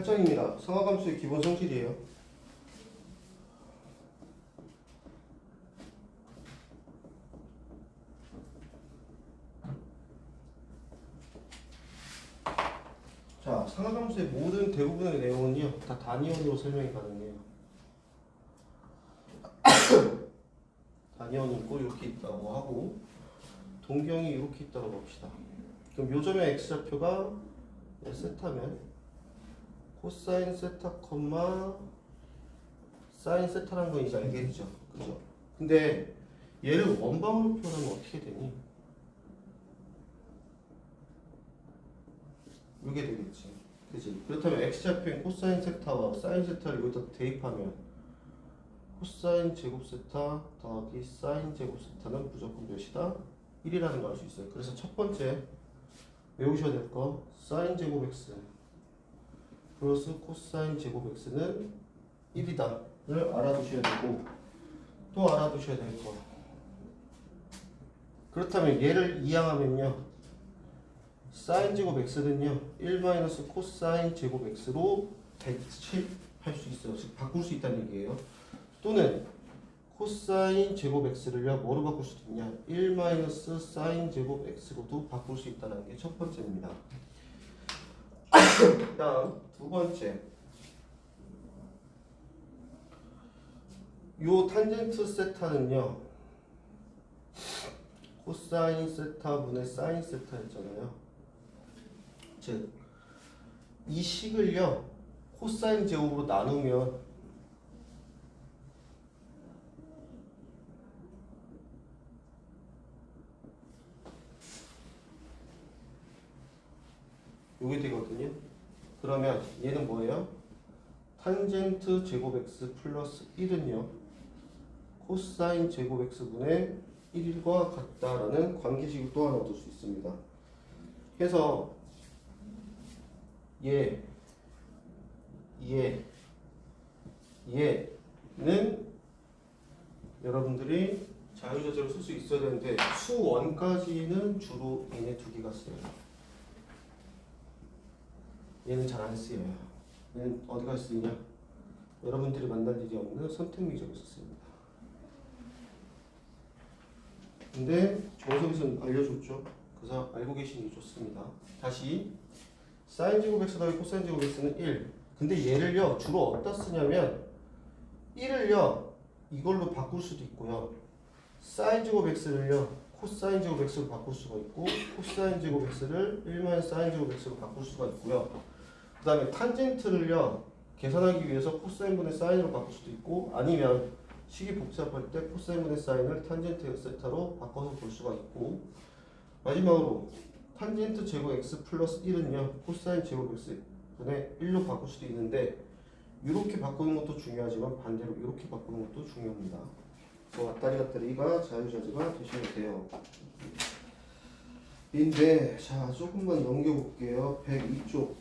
8장입니다. 상하함수의 기본 성질이에요. 자, 상하함수의 모든 대부분의 내용은요, 다 단위원으로 설명이 가능해요. 단위원이 있고 이렇게 있다고 하고 동경이 이렇게 있다고 봅시다. 그럼 요점의 x좌표가 세타면 코사인 세타 콤마 사인 세타라는 건 이제 알겠죠, 그죠? 근데 얘를 원방으로 표현하면 어떻게 되니? 이게 되겠지, 그지? 그렇다면 x좌표인 코사인 세타와 사인 세타를 여기다 대입하면 코사인 제곱 세타 더하기 사인 제곱 세타는 무조건 몇이다? 1이라는 걸 알 수 있어요. 그래서 첫 번째 외우셔야 될 거 사인 제곱 x 플러스 코사인 제곱 x는 1이다를 알아두셔야 되고, 또 알아두셔야 될 거, 그렇다면 얘를 이항하면요 사인 제곱 x는요 1 마이너스 코사인 제곱 x로 대체할 수 있어요. 즉 바꿀 수 있다는 얘기예요. 또는 코사인 제곱 x를요 뭐로 바꿀 수도 있냐, 1 마이너스 사인 제곱 x로도 바꿀 수 있다는 게 첫 번째입니다. 다음 두 번째, 요 탄젠트 세타는요 코사인 세타 분의 사인 세타였잖아요. 즉 이 식을요 코사인 제곱으로 나누면 요게 되거든요. 그러면 얘는 뭐예요? 탄젠트 제곱 x 플러스 1은요 코사인 제곱 x분의 1과 같다라는 관계식을 또 하나 얻을 수 있습니다. 그래서 얘는 여러분들이 자유자재로 쓸 수 있어야 되는데 수원까지는 주로 얘네 두 개가 쓰여요. 얘는 잘 안 쓰여요. 얘는 어디가 쓰이냐? 여러분들이 만날 일이 없는 선택미적에서 씁니다. 근데 정석에서는 알려줬죠. 그래서 알고 계시는 게 좋습니다. 다시 사인 제곱 x 더하기 코사인 제곱 x는 1. 근데 얘를요 주로 어디다 쓰냐면 1을요 이걸로 바꿀 수도 있고요, 사인 제곱 x를요 코사인 제곱 x로 바꿀 수가 있고, 코사인 제곱 x를 1 사인 제곱 x로 바꿀 수가 있고요. 그 다음에 탄젠트를요 계산하기 위해서 코사인분의 사인으로 바꿀 수도 있고, 아니면 식이 복잡할 때 코사인분의 사인을 탄젠트 세타로 바꿔서 볼 수가 있고, 마지막으로 탄젠트 제곱 x 플러스 1은요 코사인 제곱 x분의 1로 바꿀 수도 있는데, 이렇게 바꾸는 것도 중요하지만 반대로 이렇게 바꾸는 것도 중요합니다. 왔다리 갔다리가 자유자재가 되시면 돼요. 인데 자 조금만 넘겨볼게요. 102쪽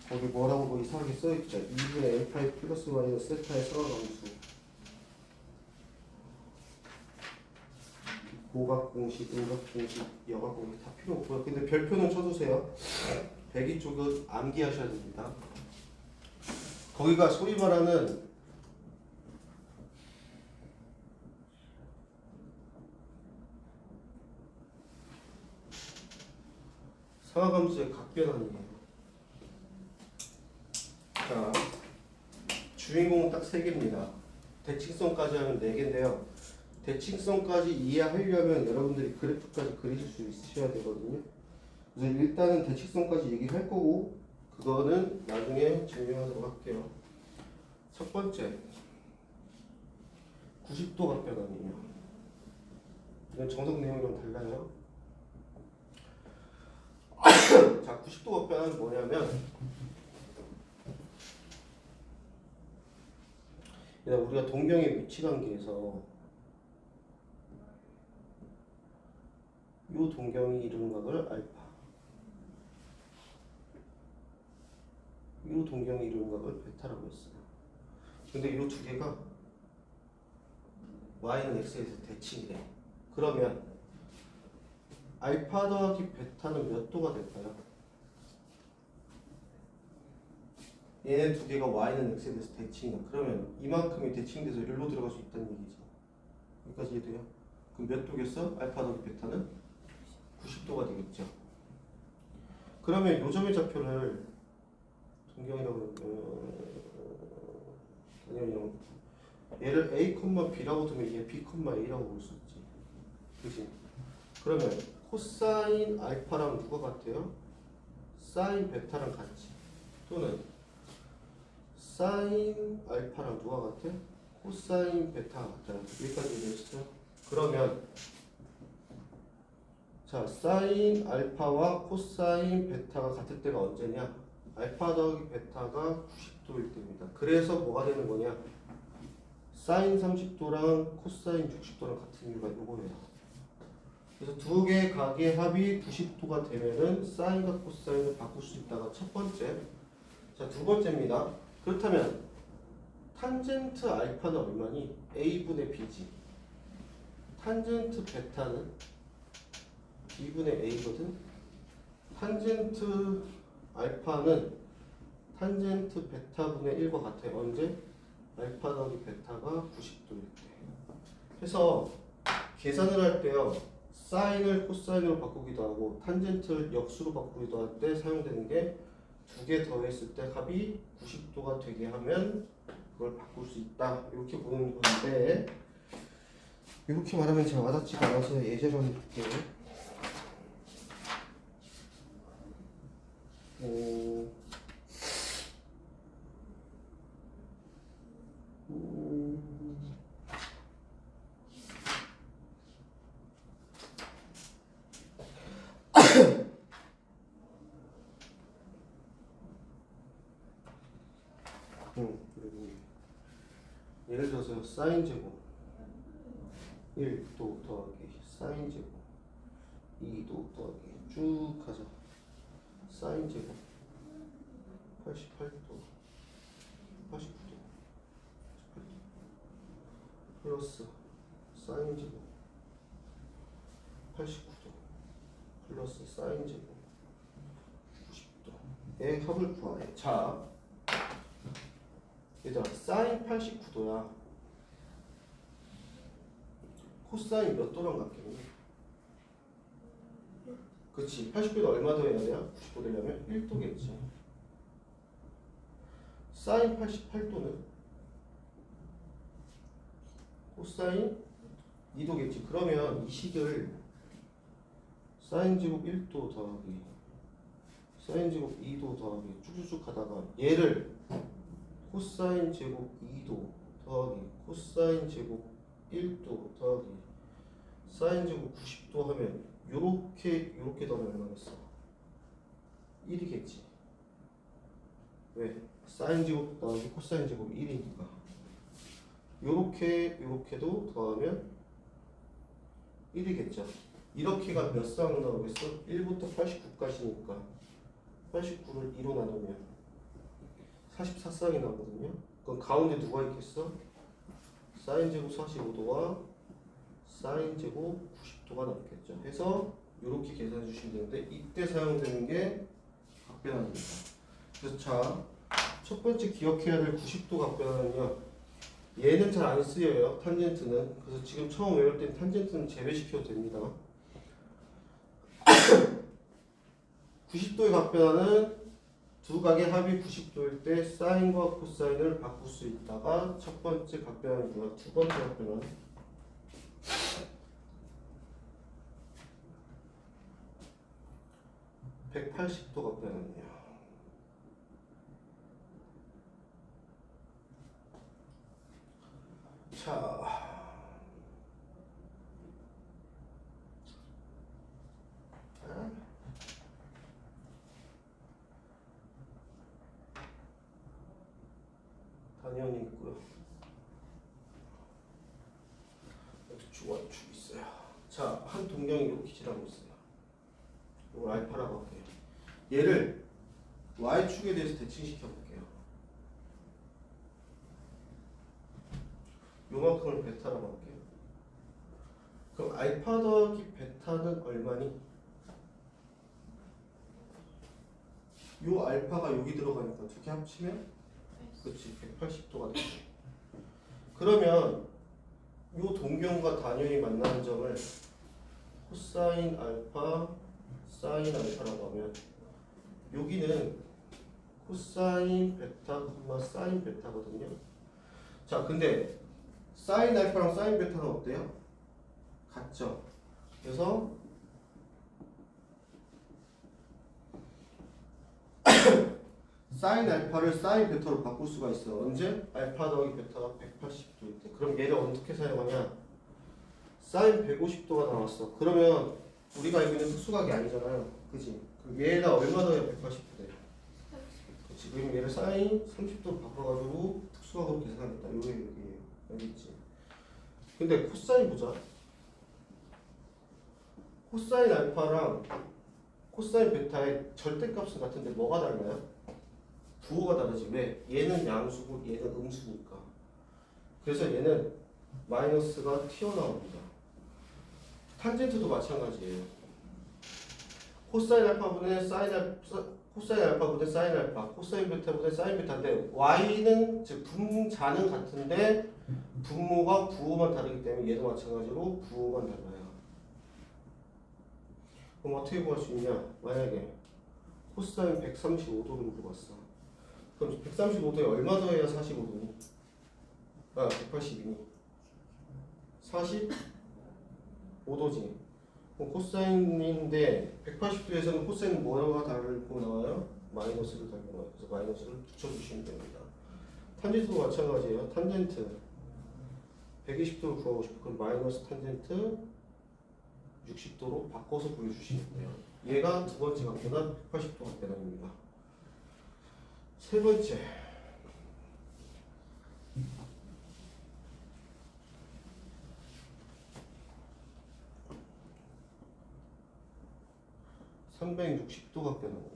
거기 뭐라고 뭐 이상하게 써있죠. 2분의 L파이 플러스 마이너스 세타의 상하함수 고각공식, 음각공식, 여각공식 다 필요 없고요. 근데 별표는 쳐주세요. 102쪽은 암기하셔야 됩니다. 거기가 소위 말하는 상하함수의 각변환이에요. 자, 주인공은 딱 3개입니다. 대칭성까지 하면 4개인데요. 대칭성까지 이해하려면 여러분들이 그래프까지 그리실 수 있으셔야 되거든요. 그래서 일단은 대칭성까지 얘기를 할 거고, 그거는 나중에 증명하도록 할게요. 첫 번째, 90도 각변환이에요. 이건 정석 내용이랑 달라요. 자, 90도 각변환은 뭐냐면, 우리가 동경의 위치 관계에서 이 동경이 이루는 각을 알파, 이 동경이 이루는 각을 베타라고 했어요. 근데 이 두 개가 y는 x에서 대칭이래. 그러면 알파 더하기 베타는 몇 도가 될까요? 얘네 두 개가 y는 x에 대해서 대칭이야. 그러면 이만큼이 대칭돼서 여기로 들어갈 수 있다는 얘기지. 여기까지 이해돼요? 그럼 몇 도겠어? 알파 더하기 베타는 90도가 되겠죠. 그러면 요점의 좌표를 동경이라고 아니면 얘를 a, b라고 두면 얘 b, a라고 볼 수 있지. 그치? 그러면 코사인 알파랑 누가 같아요? 사인 베타랑 같지. 또는 사인 알파랑 누가 같아? 코사인 베타가 같아요. 여기까지 이해했어요? 그러면 자, 사인 알파와 코사인 베타가 같을 때가 언제냐? 알파 더하기 베타가 90도일 때입니다. 그래서 뭐가 되는 거냐? 사인 30도랑 코사인 60도랑 같은 이유가 요거예요. 그래서 두 개의 각의 합이 90도가 되면은 사인과 코사인을 바꿀 수 있다가 첫 번째. 자, 두 번째입니다. 그렇다면 탄젠트 알파는 얼마니? a분의 b지. 탄젠트 베타는 b분의 a거든. 탄젠트 알파는 탄젠트 베타분의 1과 같아요. 언제? 알파 더하기 베타가 90도일 때. 그래서 계산을 할 때요. 사인을 코사인으로 바꾸기도 하고 탄젠트를 역수로 바꾸기도 할 때 사용되는 게 두 개 더했을 때 합이 90도가 되게 하면 그걸 바꿀 수 있다. 이렇게 보는 건데 이렇게 말하면 제가 와닿지가 않아서 예제로 해볼게요. 예를 들어서 사인 제곱 1도 더하기 사인 제곱 2도 더하기 쭉 가자. 사인 제곱 88도 89도 88도 플러스 사인 제곱 89도 플러스 사인 제곱 90도의 합을 구하래. 자, 얘들아, 사인 89도야. 코사인 몇 도랑 같겠니? 그치. 89도 얼마 더 해야 돼요? 90도 되려면 1도겠지. 사인 88도는 코사인 2도겠지. 그러면 이 식을 사인 제곱 1도 더하기 사인 제곱 2도 더하기 쭉쭉쭉 하다가 얘를 코사인 제곱 2도 더하기 코사인 제곱 1도 더하기 사인 제곱 90도 하면 요렇게 더하면 얼마겠어? 1이겠지. 왜? 사인 제곱 더하기 코사인 제곱 1이니까. 요렇게도 더하면 1이겠죠. 이렇게가 몇 쌍 나오겠어? 1부터 89까지니까 89를 2로 나누면 44쌍이 나오거든요. 그럼 가운데 누가 있겠어? 사인 제곱 45도와 사인 제곱 90도가 나오겠죠. 해서 이렇게 계산해 주시면 되는데 이때 사용되는 게 각변환입니다. 그래서 자, 첫 번째 기억해야 될 90도 각변환은요. 얘는 잘 안 쓰여요. 탄젠트는. 그래서 지금 처음 외울 땐 탄젠트는 제외시켜도 됩니다. 90도의 각변환은 두 각의 합이 90도일 때 사인과 코사인을 바꿀 수 있다가 첫 번째 각변환이고요. 두 번째 각변환 180도 각변환이에요. 자, 단연이 있고요. 여기 주와축 있어요. 자, 한 동경이 이렇게 지나고 있어요. 이걸 알파라고 할게요. 얘를 y축에 대해서 대칭시켜 볼게요. 요만큼을 베타라고 할게요. 그럼 알파 더하기 베타는 얼마니? 요 알파가 여기 들어가니까 두 개 합치면 그렇지 180도가 되죠. 그러면 요 동경과 단연이 만나는 점을 코사인 알파 사인 알파라고 하면 여기는 코사인 베타, 사인 베타거든요. 자, 근데 사인 알파랑 사인 베타는 어때요? 같죠. 그래서 사인 알파를 사인 베타로 바꿀 수가 있어. 언제? 알파 더하기 베타가 180도일 때. 그럼 얘를 어떻게 사용하냐? 사인 150도가 나왔어. 그러면 우리가 알고 있는 특수각이 아니잖아요. 그지? 그럼 얘가 얼마 더해야 180도 돼? 그치? 그럼 얘를 사인 30도로 바꿔가지고 특수각으로 계산하겠다. 여기에요. 여기 있지. 근데 코사인 보자. 코사인 알파랑 코사인 베타의 절대값은 같은데 뭐가 달라요? 부호가 다르지. 왜? 얘는 양수고 얘는 음수니까. 그래서 얘는 마이너스가 튀어나옵니다. 탄젠트도 마찬가지예요. 코사인 알파분의 사인 알파, 코사인 알파분의 사인 알파, 코사인 베타분의 사인 베타인데 y는 즉 분자는 같은데 분모가 부호만 다르기 때문에 얘도 마찬가지로 부호만 달라요. 그럼 어떻게 구할 수 있냐? 만약에 코사인 135도를 물어봤어. 그럼 135도에 얼마 더해야 45도니? 아, 180이니? 45도지. 코사인인데 180도에서는 코사인은 뭐가 달고 나와요? 마이너스를 달고 나와요. 그래서 마이너스를 붙여주시면 됩니다. 탄젠트도 마찬가지예요. 탄젠트 120도를 구하고 싶어. 그럼 마이너스 탄젠트 60도로 바꿔서 보여주시면 돼요. 얘가 두 번째 각도는 180도 각도입니다. 세 번째. (360도) 각도는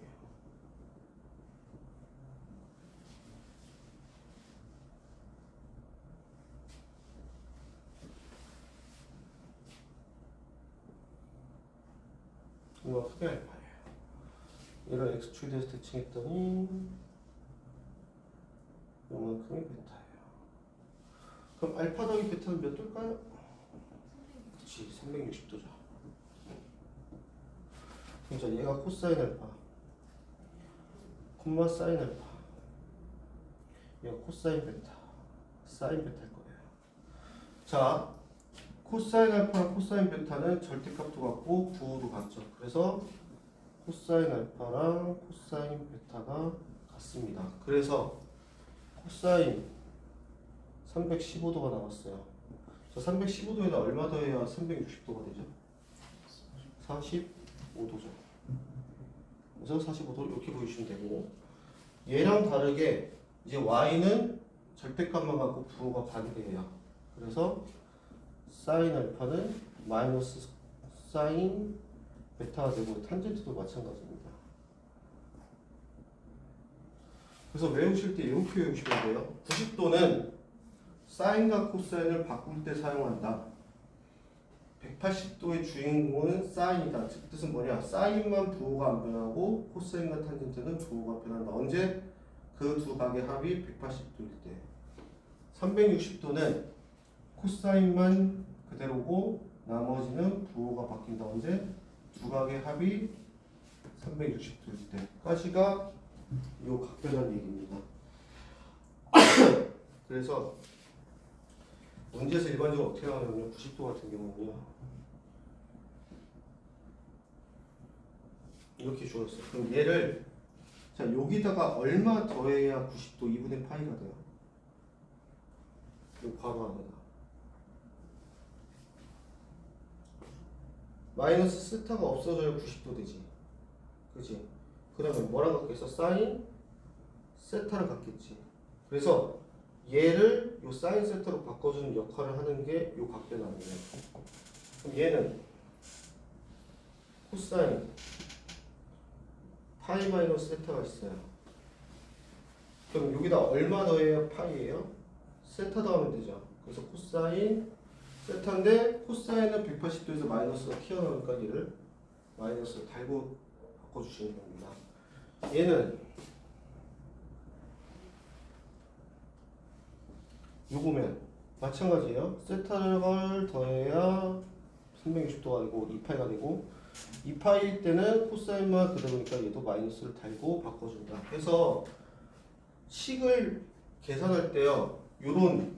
이거 크게 알파예요. 얘를 x축에서 대칭했더니 요만큼이 베타예요. 그럼 알파 더하기 베타는 몇 도일까요? 그렇지, 360도죠. 그럼 얘가 코사인 알파, 콤마 사인 알파, 얘가 코사인 베타, 사인 베타일 거예요. 자, 코사인 알파랑 코사인 베타는 절대값도 같고 부호도 같죠. 그래서 코사인 알파랑 코사인 베타가 같습니다. 그래서 코사인 315도가 나왔어요. 자, 315도에다 얼마 더해야 360도가 되죠? 45도죠. 그래서 45도 이렇게 보여주시면 되고, 얘랑 다르게 이제 y는 절대값만 갖고 부호가 반대예요. 그래서 사인 알파는 마이너스 사인 베타가 되고 탄젠트도 마찬가지입니다. 그래서 외우실 때 이렇게 외우시면 돼요. 90도는 사인과 코사인을 바꿀 때 사용한다. 180도의 주인공은 사인이다. 즉 뜻은 뭐냐? 사인만 부호가 안 변하고 코사인과 탄젠트는 부호가 변한다. 언제? 그 두 각의 합이 180도일 때. 360도는 코사인만 그대로고 나머지는 부호가 바뀐다. 언제? 두 각의 합이 360도일 때까지가 요 각변한 얘기입니다. 그래서 문제에서 일반적으로 어떻게 나오냐면 90도 같은 경우는요 이렇게 주었어요. 그럼 얘를 자 여기다가 얼마 더해야 90도 2분의 파이가 돼요? 이 괄호 안에다 마이너스 세타가 없어져야 90도 되지. 그치? 그러면 뭐랑 같겠어? 사인 세타를 갖겠지. 그래서 얘를 요 사인 세타로 바꿔주는 역할을 하는 게 요 각변환이에요. 그럼 얘는 코사인 파이 마이너스 세타가 있어요. 그럼 여기다 얼마 더해야 파이예요? 세타 더하면 되죠. 그래서 코사인 세타인데 코사인은 180도에서 마이너스가 튀어나오니까 얘를 마이너스 달고 바꿔주시면 됩니다. 얘는 요거면 마찬가지예요. 세타를 더해야 360도가 되고 2파이가 되고 2파이일 때는 코사인만 그대로니까 얘도 마이너스를 달고 바꿔준다. 그래서 식을 계산할 때요. 요런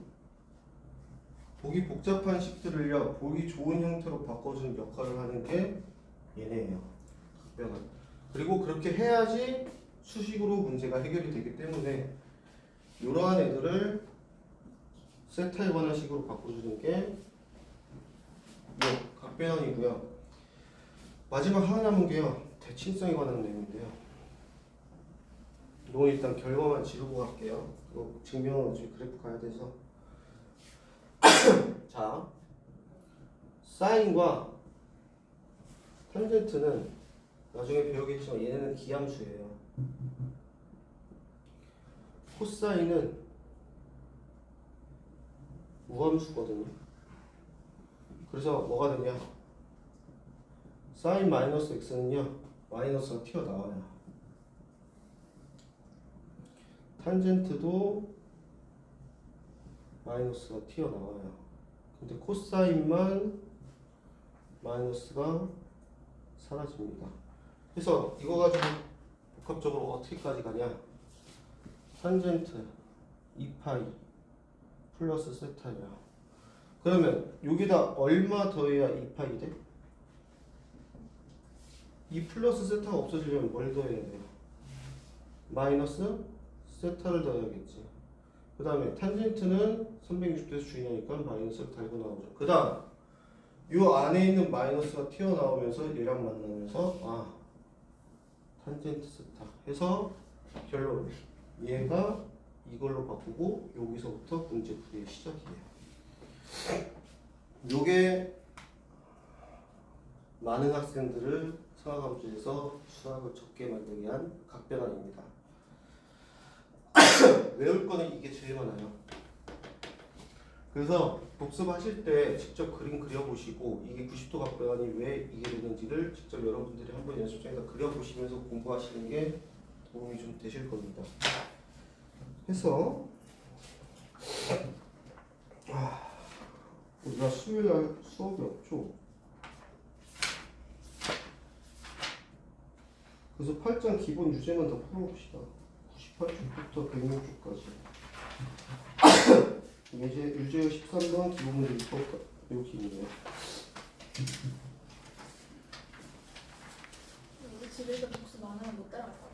보기 복잡한 식들을요. 보기 좋은 형태로 바꿔주는 역할을 하는 게 얘네예요. 각변환. 그리고 그렇게 해야지 수식으로 문제가 해결이 되기 때문에 이러한 애들을 세타에 관한 식으로 바꿔주는 게 각변환이고요. 마지막 하나 남은 게요. 대칭성에 관한 내용인데요. 이건 일단 결과만 지르고 갈게요. 이거 증명은 어차피 그래프 가야 돼서. 자, 사인과 탄젠트는 나중에 배우겠지만 얘네는 기함수예요. 코사인은 우함수거든요. 그래서 뭐가 되냐? 사인 마이너스 x는요 마이너스가 튀어나와요. 탄젠트도 마이너스가 튀어나와요. 근데 코사인만 마이너스가 사라집니다. 그래서 이거 가지고 복합적으로 어떻게까지 가냐? 탄젠트 2파이 플러스 세타냐. 그러면 여기다 얼마 더해야 2파이 돼? 2 플러스 세타가 없어지려면 뭘 더해야 돼요? 마이너스 세타를 더해야겠지. 그 다음에 탄젠트는 360도에서 주의하니까 마이너스를 달고 나오죠. 그 다음 요 안에 있는 마이너스가 튀어나오면서 얘랑 만나면서 탄젠트 세타 해서 결론 얘가 이걸로 바꾸고 여기서부터 문제 풀이의 시작이에요. 요게 많은 학생들을 상하감수에서 수학을 적게 만들기 위한 각변환입니다. 외울 거는 이게 제일 많아요. 그래서 복습하실 때 직접 그림 그려보시고 이게 90도 각변환이 왜 이게 되는지를 직접 여러분들이 한번 연습장에서 그려보시면서 공부하시는 게 도움이 좀 되실 겁니다. 해서 우리가 수요일날 수업이 없죠. 그래서 8장 기본 유제만 더 풀어봅시다. 98쪽부터 106쪽까지. 유제 13번 기본 문제 6번 이렇게 있네요. 우리 집에서 복수 많으면 못 따라갈 거야.